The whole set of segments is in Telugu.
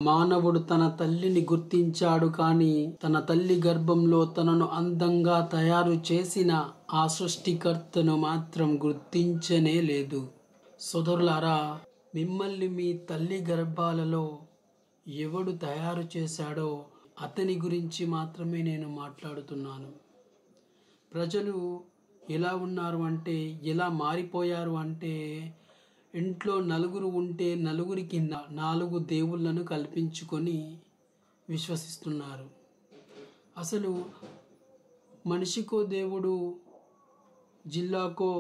మానవుడు తన తల్లిని గుర్తించాడు కానీ తన తల్లి గర్భంలో తనను అందంగా తయారు చేసిన ఆ సృష్టికర్తను మాత్రం గుర్తించనే లేదు. సోదరులారా, మిమ్మల్ని మీ తల్లి గర్భాలలో ఎవడు తయారు చేశాడో అతని గురించి మాత్రమే నేను మాట్లాడుతున్నాను. ప్రజలు ఎలా ఉన్నారు అంటే, ఎలా మారిపోయారు అంటే, ఇంట్లో నలుగురు ఉంటే నలుగురికి 4 దేవుళ్ళను కల్పించుకొని విశ్వసిస్తున్నారు. అసలు మనిషికో దేవుడు, జిల్లాకో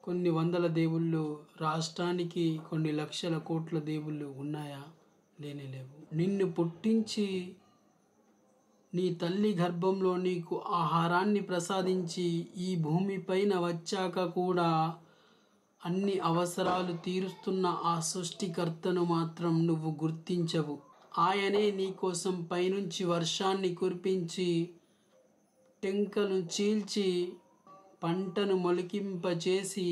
కొన్ని వందల దేవుళ్ళు, రాష్ట్రానికి కొన్ని లక్షల కోట్ల దేవుళ్ళు ఉన్నాయా? లేవు. నిన్ను పుట్టించి నీ తల్లి గర్భంలో నీకు ఆహారాన్ని ప్రసాదించి ఈ భూమిపైన వచ్చాక కూడా అన్ని అవసరాలు తీరుస్తున్న ఆ సృష్టికర్తను మాత్రం నువ్వు గుర్తించవు. ఆయనే నీకోసం పైనుంచి వర్షాన్ని కురిపించి, టెంకను చీల్చి, పంటను మొలికింపచేసి,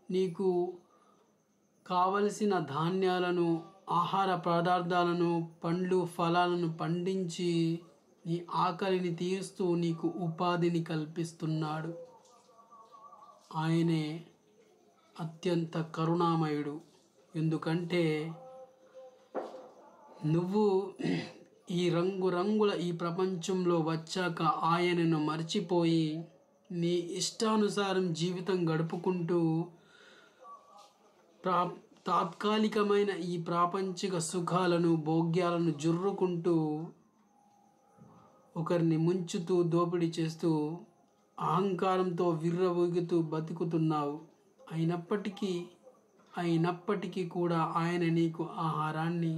నీకు కావలసిన ధాన్యాలను, ఆహార పదార్థాలను, పండ్లు ఫలాలను పండించి నీ ఆకలిని తీరుస్తూ నీకు ఉపాధిని కల్పిస్తున్నాడు. ఆయనే అత్యంత కరుణామయుడు. ఎందుకంటే నువ్వు ఈ రంగురంగుల ఈ ప్రపంచంలో వచ్చాక ఆయనను మర్చిపోయి నీ ఇష్టానుసారం జీవితం గడుపుకుంటూ తాత్కాలికమైన ఈ ప్రాపంచిక సుఖాలను, భోగ్యాలను జుర్రుకుంటూ, ఒకరిని ముంచుతూ, దోపిడీ చేస్తూ, అహంకారంతో విర్రవీగుతూ బతుకుతున్నావు. అయినప్పటికీ కూడా ఆయన నీకు ఆహారాన్ని,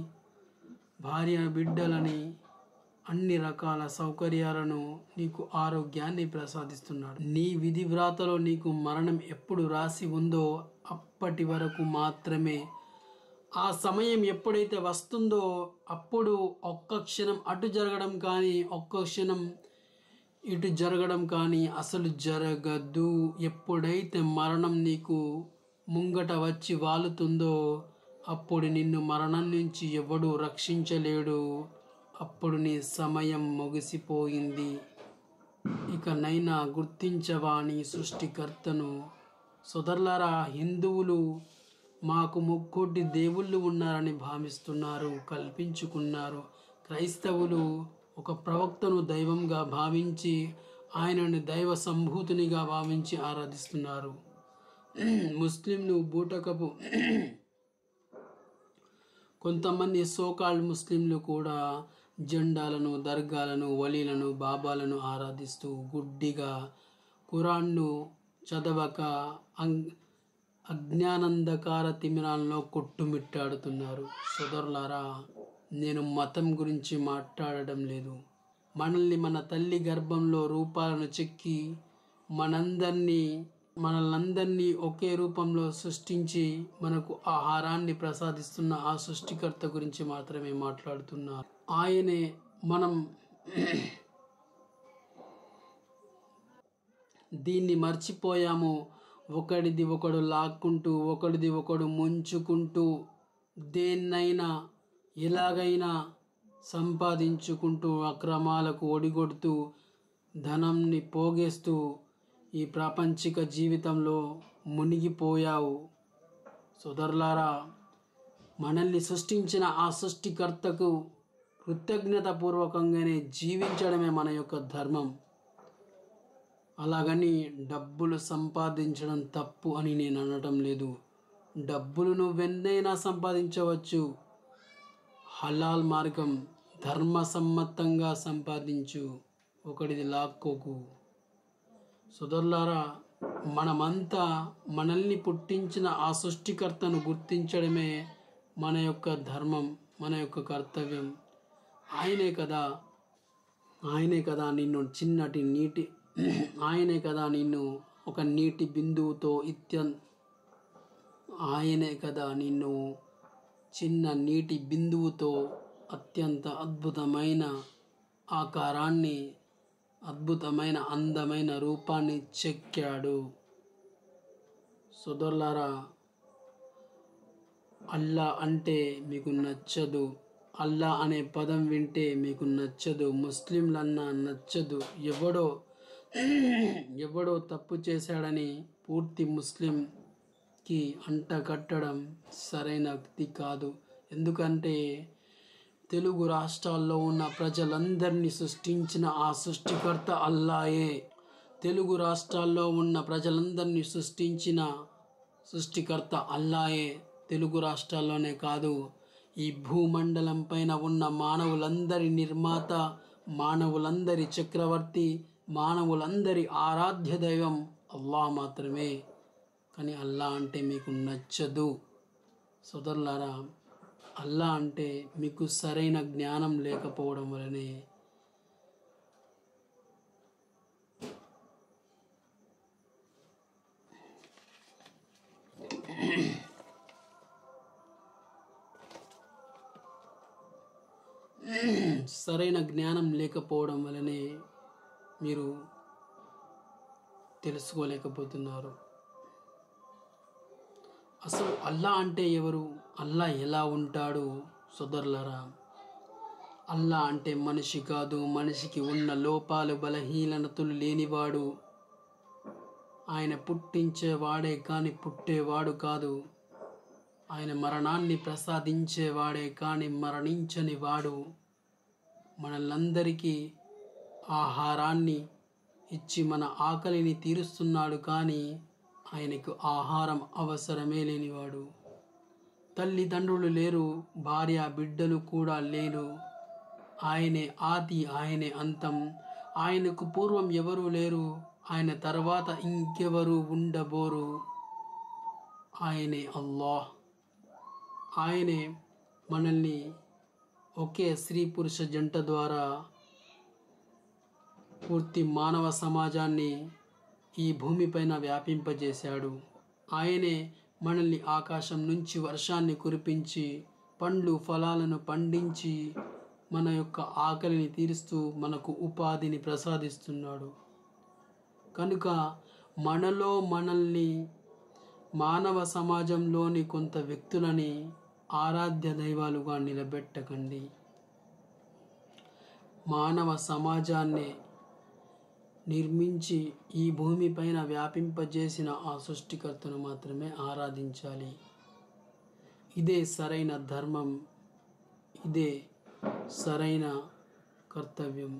భార్య బిడ్డలని, అన్ని రకాల సౌకర్యాలను, నీకు ఆరోగ్యాన్ని ప్రసాదిస్తున్నాడు. నీ విధి వ్రాతలో నీకు మరణం ఎప్పుడు రాసి ఉందో అప్పటి వరకు మాత్రమే. ఆ సమయం ఎప్పుడైతే వస్తుందో అప్పుడు ఒక్క క్షణం అటు జరగడం కానీ, ఒక్క క్షణం ఇటు జరగడం కానీ అసలు జరగదు. ఎప్పుడైతే మరణం నీకు ముంగట వచ్చి వాలుతుందో అప్పుడు నిన్ను మరణం నుంచి ఎవడు రక్షించలేడు. అప్పుడు నీ సమయం ముగిసిపోయింది. ఇకనైనా గుర్తించవా నీ సృష్టికర్తను? సోదరులారా, హిందువులు మాకు 3 దేవుళ్ళు ఉన్నారని భావిస్తున్నారు, కల్పించుకున్నారు. క్రైస్తవులు ఒక ప్రవక్తను దైవంగా భావించి ఆయనను దైవ సంభూతునిగా భావించి ఆరాధిస్తున్నారు. ముస్లింలు బూటకపు కొంతమంది సోకాల్డ్ ముస్లింలు కూడా జెండాలను, దర్గాలను, వలీలను, బాబాలను ఆరాధిస్తూ గుడ్డిగా ఖురాన్ను చదవక అజ్ఞానంధకార తిమిరాల్లో కొట్టుమిట్టాడుతున్నారు. సోదరులారా, నేను మతం గురించి మాట్లాడడం లేదు. మనల్ని మన తల్లి గర్భంలో రూపాలను చెక్కి మనల్నందరినీ ఒకే రూపంలో సృష్టించి మనకు ఆహారాన్ని ప్రసాదిస్తున్న ఆ సృష్టికర్త గురించి మాత్రమే మాట్లాడుతున్నారు. ఆయనే మనం దీన్ని మర్చిపోయాము. ఒకడిది ఒకడు లాక్కుంటూ, ఒకడిది ఒకడు ముంచుకుంటూ, దేన్నైనా ఎలాగైనా సంపాదించుకుంటూ, అక్రమాలకు ఒడిగొడుతూ, ధనంని పోగేస్తూ ఈ ప్రాపంచిక జీవితంలో మునిగిపోయావు. సోదరులారా, మనల్ని సృష్టించిన ఆ సృష్టికర్తకు కృతజ్ఞతాపూర్వకంగానే జీవించడమే మన యొక్క ధర్మం. అలాగని డబ్బులు సంపాదించడం తప్పు అని నేను అనడం లేదు. డబ్బులు నువ్వెన్నైనా సంపాదించవచ్చు. హలాల్ మార్గం, ధర్మసమ్మతంగా సంపాదించు, ఒకటిది లాక్కోకు. సోదరులారా, మనమంతా మనల్ని పుట్టించిన ఆ సృష్టికర్తను గుర్తించడమే మన యొక్క ధర్మం, మన యొక్క కర్తవ్యం. ఆయనే కదా నిన్ను ఆయనే కదా నిన్ను ఒక నీటి బిందువుతో ఆయనే కదా నిన్ను చిన్న నీటి బిందువుతో అత్యంత అద్భుతమైన ఆకారాన్ని, అద్భుతమైన అందమైన రూపాన్ని చెక్కాడు. సోదరులారా, అల్లా అంటే మీకు నచ్చదు, అల్లా అనే పదం వింటే మీకు నచ్చదు, ముస్లింలన్నా నచ్చదు. ఎవడో తప్పు చేశాడని పూర్తి ముస్లింకి అంట కట్టడం సరైనది కాదు. ఎందుకంటే తెలుగు రాష్ట్రాల్లో ఉన్న ప్రజలందరినీ సృష్టించిన ఆ సృష్టికర్త అల్లాయే. తెలుగు రాష్ట్రాల్లో ఉన్న ప్రజలందరినీ సృష్టించిన సృష్టికర్త అల్లాయే. తెలుగు రాష్ట్రాల్లోనే కాదు, ఈ భూమండలం పైన ఉన్న మానవులందరి నిర్మాత, మానవులందరి చక్రవర్తి, మానవులందరి ఆరాధ్య దైవం అల్లాహ్ మాత్రమే. కానీ అల్లా అంటే మీకు నచ్చదు. సోదరులారా, అల్లా అంటే మీకు సరైన జ్ఞానం లేకపోవడం వలనే సరైన జ్ఞానం లేకపోవడం వలనే మీరు తెలుసుకోలేకపోతున్నారు. అసలు అల్లా అంటే ఎవరు? అల్లా ఎలా ఉంటాడు? సోదరులారా, అల్లా అంటే మనిషి కాదు. మనిషికి ఉన్న లోపాలు, బలహీనతలు లేనివాడు. ఆయన పుట్టించేవాడే కానీ పుట్టేవాడు కాదు. ఆయన మరణాన్ని ప్రసాదించేవాడే కానీ మరణించని వాడు. మనలందరికీ ఆహారాన్ని ఇచ్చి మన ఆకలిని తీరుస్తున్నాడు, కానీ ఆయనకు ఆహారం అవసరమే లేనివాడు. తల్లిదండ్రులు లేరు, భార్య బిడ్డలు కూడా లేరు. ఆయనే ఆది, ఆయనే అంతం. ఆయనకు పూర్వం ఎవరూ లేరు, ఆయన తర్వాత ఇంకెవరు ఉండబోరు. ఆయనే అల్లాహ్. ఆయనే మనల్ని ఒకే స్త్రీ పురుష జంట ద్వారా పూర్తి మానవ సమాజాన్ని ఈ భూమిపైన వ్యాపింపజేశాడు. ఆయనే మనల్ని ఆకాశం నుంచి వర్షాన్ని కురిపించి, పండ్లు ఫలాలను పండించి, మన యొక్క ఆకలిని తీరుస్తూ మనకు ఉపాధిని ప్రసాదిస్తున్నాడు. కనుక మనల్ని మానవ సమాజంలోని కొంత వ్యక్తులని ఆరాధ్య దైవాలుగా నిలబెట్టకండి. మానవ సమాజాన్ని నిర్మించి ఈ భూమిపైన వ్యాపింపజేసిన ఆ సృష్టికర్తను మాత్రమే ఆరాధించాలి. ఇదే సరైన ధర్మం, ఇదే సరైన కర్తవ్యం.